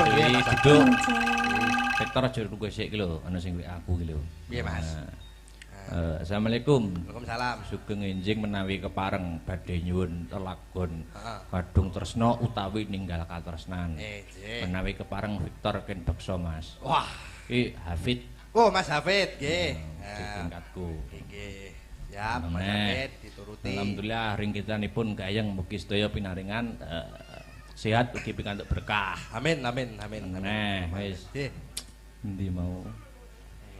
matur nggih Mas. Duduk. Victor aja nunggu sik iki lho, ana sing WA aku iki lho. Piye Mas? Assalamualaikum. Waalaikumsalam. Sugeng enjing menawi kepareng badhe nyuwun telagon kadung tresna utawi ninggal katresnan. Menawi kepareng Victor ken beksa Mas. Wah, iki Hafid. Oh Mas Hafid nggih. Tingkatku. Nggih. Siap Mas Hafid dituruti. Alhamdulillah ring kitanipun gayeng mugi sedaya pinaringan sehat ugi pikantuk berkah. Amin amin amin. Nah, wis. Nggih. Endi mau?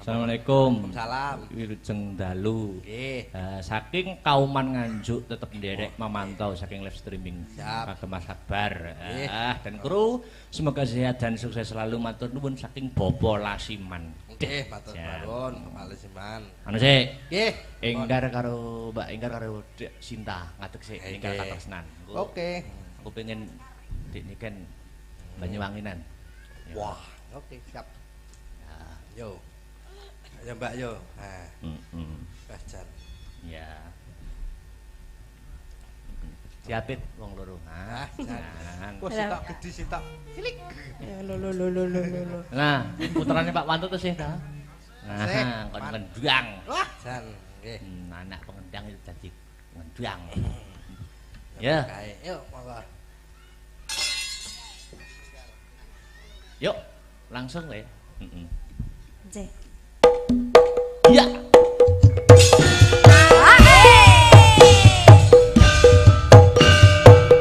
Assalamualaikum. Waalaikumsalam. Wilujeng dalu. Nggih. Saking kauman Nganjuk tetep nderek memantau saking live streaming. Kagem Mas Akbar. Dan kru semoga sehat dan sukses selalu matur nuwun saking Bopo Lasiman. Nggih, matur nuwun Bapak Lasiman. Anu sik. Nggih. Enggar karo Mbak Enggar karo Dek Sinta ngadeg sik enggar katresnan. Oke. Aku pengen Dik niken Banyuwanginan. Wah, oke siap. Yo. Ya Mbak yo. Nah. Bajan. Ya. Siapit wong loro. Wes sitok gedhi sitok. Cilik. Lho. Nah, putrane Pak Wantut sih ta. Nah, kon ngendang. Wah, jan nggih. Anak pengendang itu dadi ngendang. Ya. Kae, yuk monggo. Yuk, langsung le. Nggih. Iya.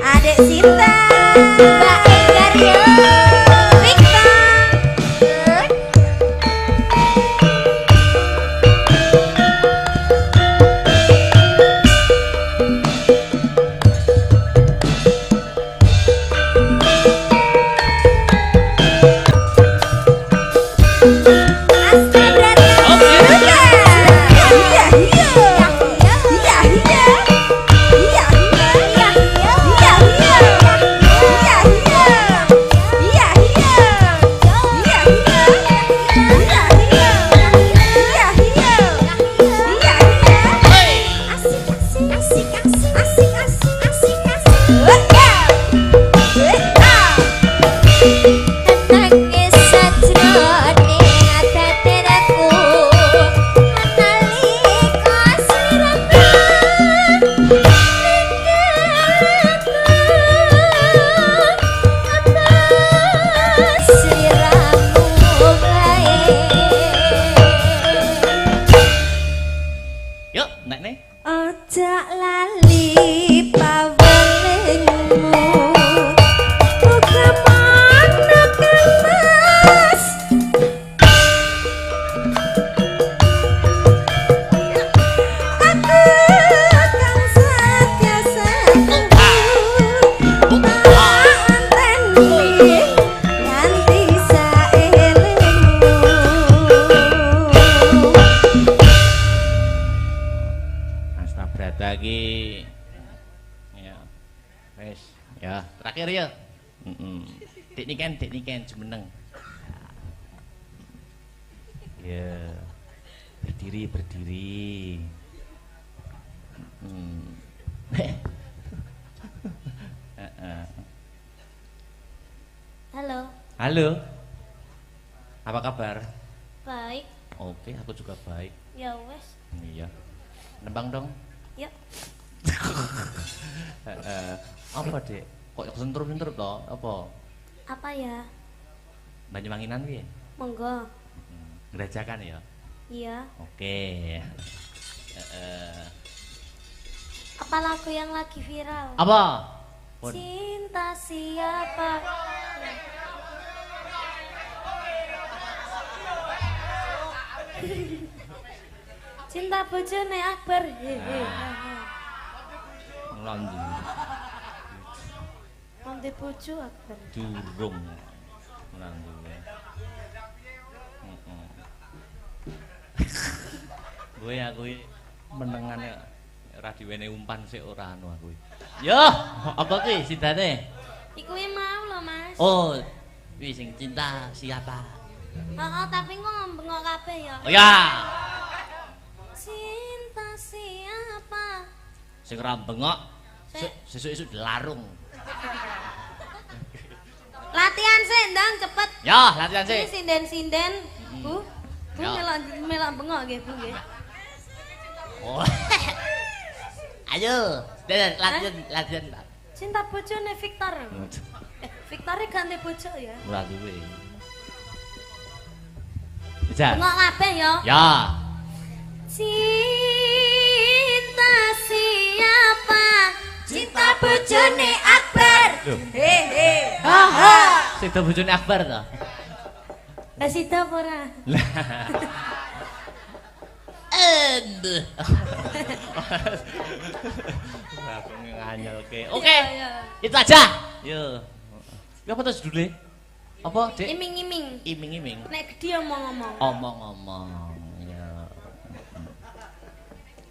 Adek Sinta, Mbak Enggar yo, Victor. Dik niken jumeneng. Ya. Berdiri. Halo. Apa kabar? Baik. Oke, aku juga baik. Ya wes. Iya. Nembang dong. Ya. Apa, Dek? Kok sentur-sentur toh? Apa? Apa ya? Banyuwanginan piye? Monggo. Gerajakan ya? Iya. Oke. Apa lagu yang lagi viral? Apa? Cinta siapa? Cinta bojone Akbar. Ngelandu. Nanti bojo Akbar. Durung. Ngelandu. Gue aku menengane ora diwene umpan sik ora anu aku. Yo, apa ki sidane? Iku mau lho, Mas. Oh, kuwi sing cinta siapa? Heeh, tapi kok ngembengok kabeh ya. Oh ya. Cinta siapa? Sing ora bengok sesuk-esuk dilarung. Latihan sik, Ndang, cepet. Ya, latihan Ini sih. sinden-sinden, Bu. Bu Ya. melak bengok nggih, Bu nggih. Oh. Ayo, latihan. Cinta bojone Victor. Victor ganti bojo ya. Ora duwe. Bisa. Bengok kabeh ya. Ya. Cinta siapa? Cinta bojone Akbar. He. Ha ha. Sida bojone Akbar to. Lah sida apa ora? Aku nganyelke. Oke. Iya. Itu aja. Yo. Ya apa terus dulu? Apa, Dek? Iming-iming. Iming-iming. Nek gede omong-omong. Omong-omong. Ya.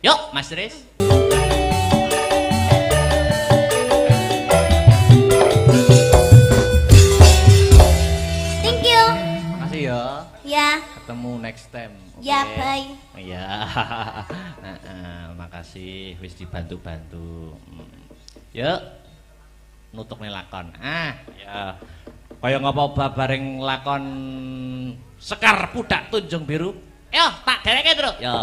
Yuk, Mas Riz. Thank you. Makasih ya. Ya. Ketemu next time. Ya, Oke? bye. Iya. Makasih wis dibantu-bantu. Yuk. Nutuk nih lakon. Ya. Kaya ngapa babareng lakon Sekar Pudak Tunjung Biru. Yo, tak dereke terus. Yo.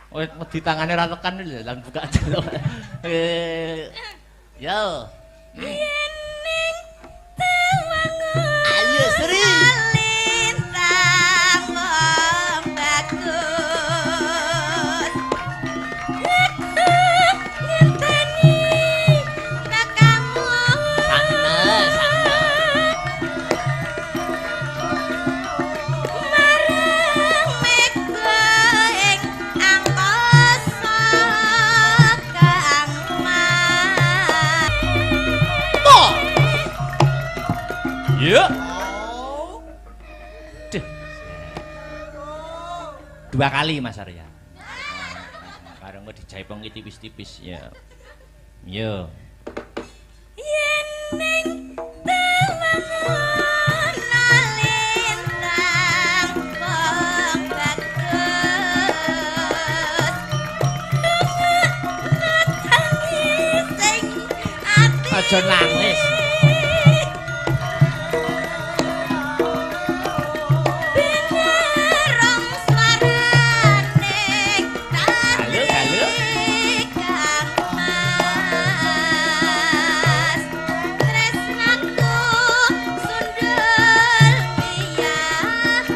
Oh, di tangannya ra tekan lho, lan buka delok. Yo. Ayo Sri. Lintang bagus. Ngenteni kakangmu. Sakne. Marang mega ing angkasa kangmas. Yo. Duh. Dua kali Mas Arya. Bareng kok dijaipong iki tipis-tipis ya. Yo. Yen ning tawangun lintang bagus. Nangis sing ati. Aja nangis. Binerong swarane Halo, halo. kangmas. Tresnaku sundul wiyadi.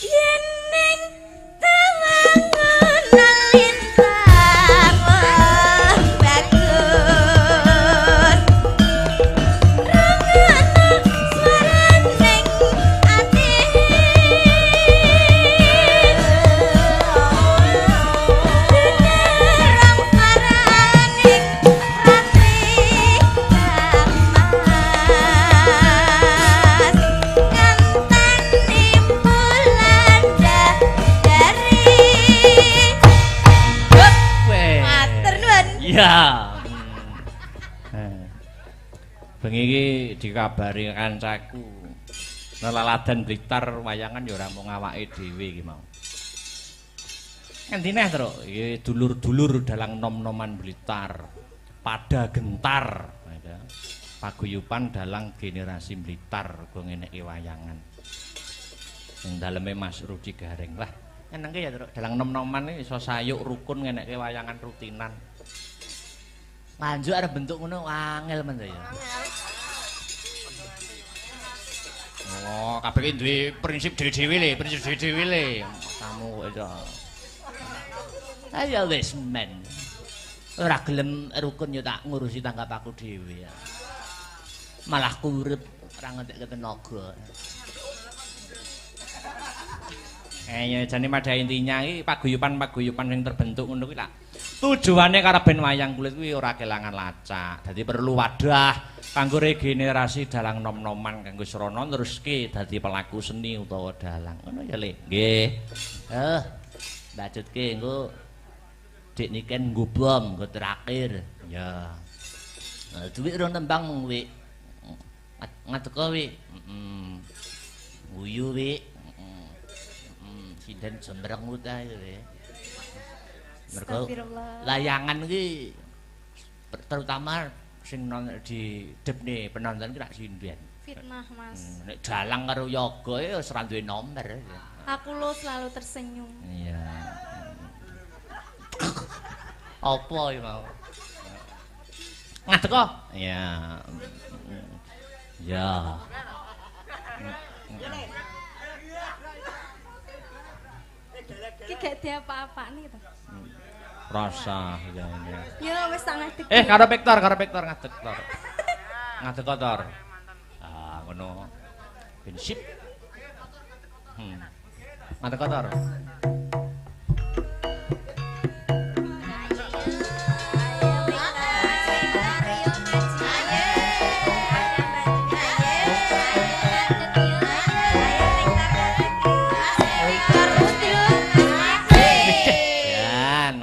yen ning tawangun lintang bagus rangana swaraning ati dengarang paraning ratri kamas nganteni bulan dari matur nuwun. Iya. Bengi iki dikabari kancaku. Nelaladan Blitar wayangan ya ora mung awake dhewe iki mau. Ngendine, Truk? Iki dulur-dulur dalang nom-noman Blitar. Pada gentar. Paguyuban dalang generasi Blitar go ngeneki wayangan. Ning daleme Mas Rudi Gareng. Lah, enengke ya, Truk. Dalang nom-noman iki iso sayuk rukun ngeneki wayangan rutinan. Manjuk arep bentuk ngono angel men ya. Oh, kabeh iki duwe prinsip dhewe-dhewe le, prinsip dhewe-dhewe le. Kamu kok iso. Ayo wis men. Ora gelem rukun yo tak ngurusi tanggap aku dhewe ya. Malah kurep ora ngentek tenaga. Ya jane pada intinya iki paguyuban-paguyuban sing terbentuk ngono kuwi lak tujuane karo ben wayang kulit kuwi ora kelangan lacak. Dadi perlu wadah kanggo regenerasi dalang nom-noman kanggo srana neruske dadi pelaku seni utawa dalang. Ngono ya, Le. Nggih. Mbacutke engko Dik Niken nggo bom nggo terakhir. Ya. Duwit ro nembang mung wi. Ngateko wi. Guyu wi. Sinden jembreng utahe wi. Mergo layangan iki terutama sing di depne penonton ki rak sinden. Fitnah, Mas. Nek dalang karo yoga ya wis ora duwe nomor. Aku lo selalu tersenyum. Iya. Apa iki mau? Ngadeko? Iya. Ya. Iki gak diapa-apani to. Rasa ya ini. Ya wis tak ngadeg. Karo Victor ngadeg Tor. Ngadeg Tor. Ah, ngono. Prinsip. Ngadeg Tor.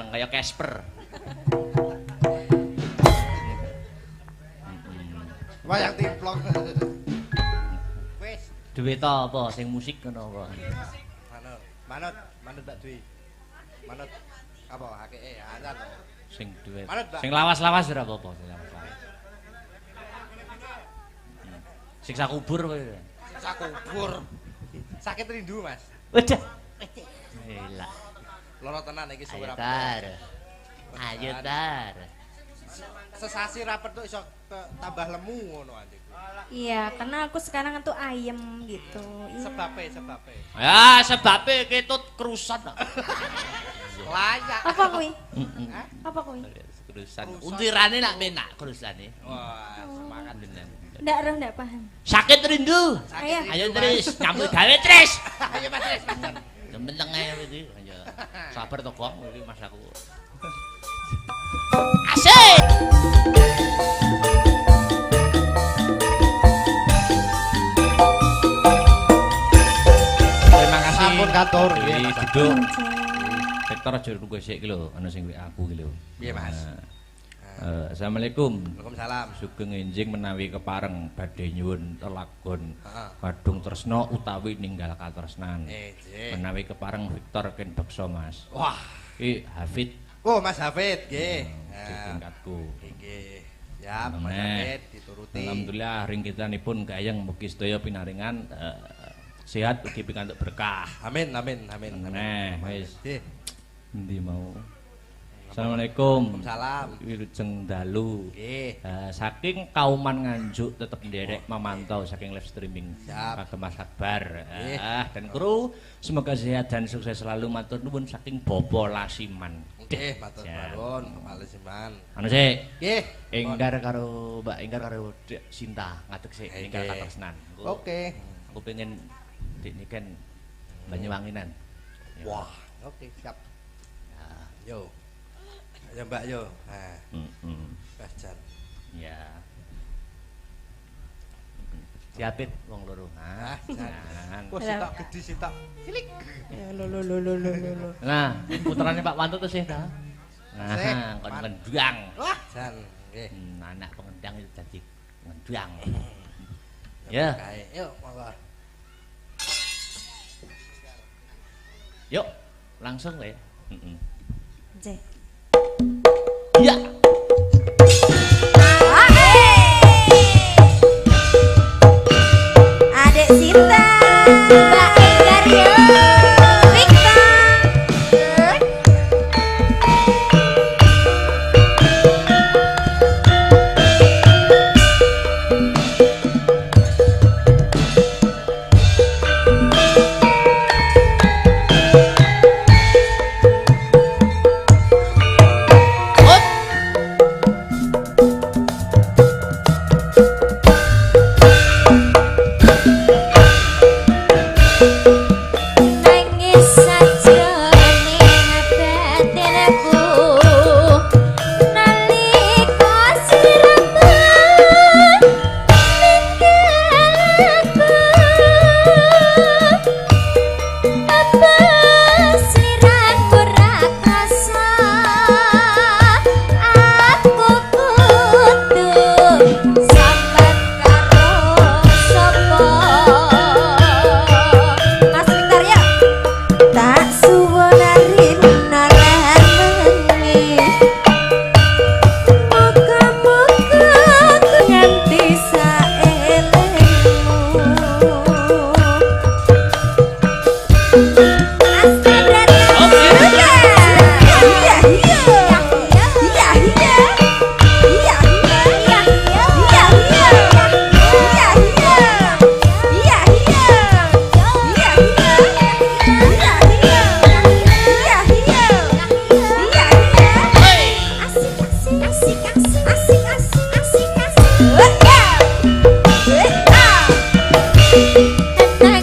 Kaya Casper. Wayang timplong. Wis. Duwe ta apa sing musik ngono apa? Manut Mbak Dwi. Manut apa hakeke azan. Sing duwe. Manut, Mbak. Sing lawas-lawas ora apa-apa, sing lawas-lawas. Siksa kubur kowe. Siksa kubur. Sakit rindu, Mas. Waduh. Elah. Loro tenan iki suwe Ayo rapet. Tar. Ayo Tar. Sesasi rapet tuh iso tambah lemu ngono anjing. Iya, karena aku sekarang tuh ayem gitu. Iya. Sebabe. Ya, sebabe ketut kerusan. Layak. Apa kuwi? Apa kuwi? Kerusan. Untirane nak menak kerusane. Wah, semangat bener. Ndak roh ndak paham. Sakit rindu. Ayo. Ayo Tris, nyambut gawe Tris. Ayo Mas Tris, Mas. Meneng ae iki. Ayo. Sabar to, Gong, iki Mas aku. Asik. Terima kasih. Sampun katur. Nggih, duduk. Victor aja nunggu sik iki lho, ana sing WA aku iki lho. Piye, Mas? Assalamualaikum. Waalaikumsalam. Sugeng enjing menawi kepareng badhe nyuwun telagon Heeh. Wadung Tresna utawi ninggal katresnan. Nggih. Menawi kepareng Victor ken beksa Mas. Wah, Iki Hafid oh Mas Hafid nggih. di tingkatku. Nggih. Siap, Mas Nah, Hafid dituruti. Alhamdulillah ring kitanipun gayeng mugi sedaya pinaringan sehat ugi pikantuk berkah. Amin. Nah, wis Nggih. endi mau Assalamualaikum. Waalaikumsalam. Wilujeng dalu. Nggih. Saking kauman Nganjuk tetep nderek memantau saking live streaming Siap. kagem Mas Akbar. Nggih. Dan kru semoga sehat dan sukses selalu matur nuwun saking Bopo Lasiman. Nggih, matur Siap. nuwun, Kepala Siman. Anu sik, Nggih. Enggar karo Mbak Enggar karo Dek Sinta ngadeg sik Nggih. enggar katresnan. Oke. Aku pengen Dik niken Banyuwanginan. Ya. Wah, oke, siap. Yo. Ya Mbak yo. Nah, Bajan. Ya. Diapit wong loro. Ah, Jangan. Kok sitok gede sitok. Cilik. Lho. Nah, putrane Pak Wanto tuh sih ta. Sik. Nah, kon ngendang. Wah, jan. Nggih. Anak pengendang itu dadi ngendang. Ya. Kae, yuk monggo. Yuk, langsung ya. Nggih. Iya.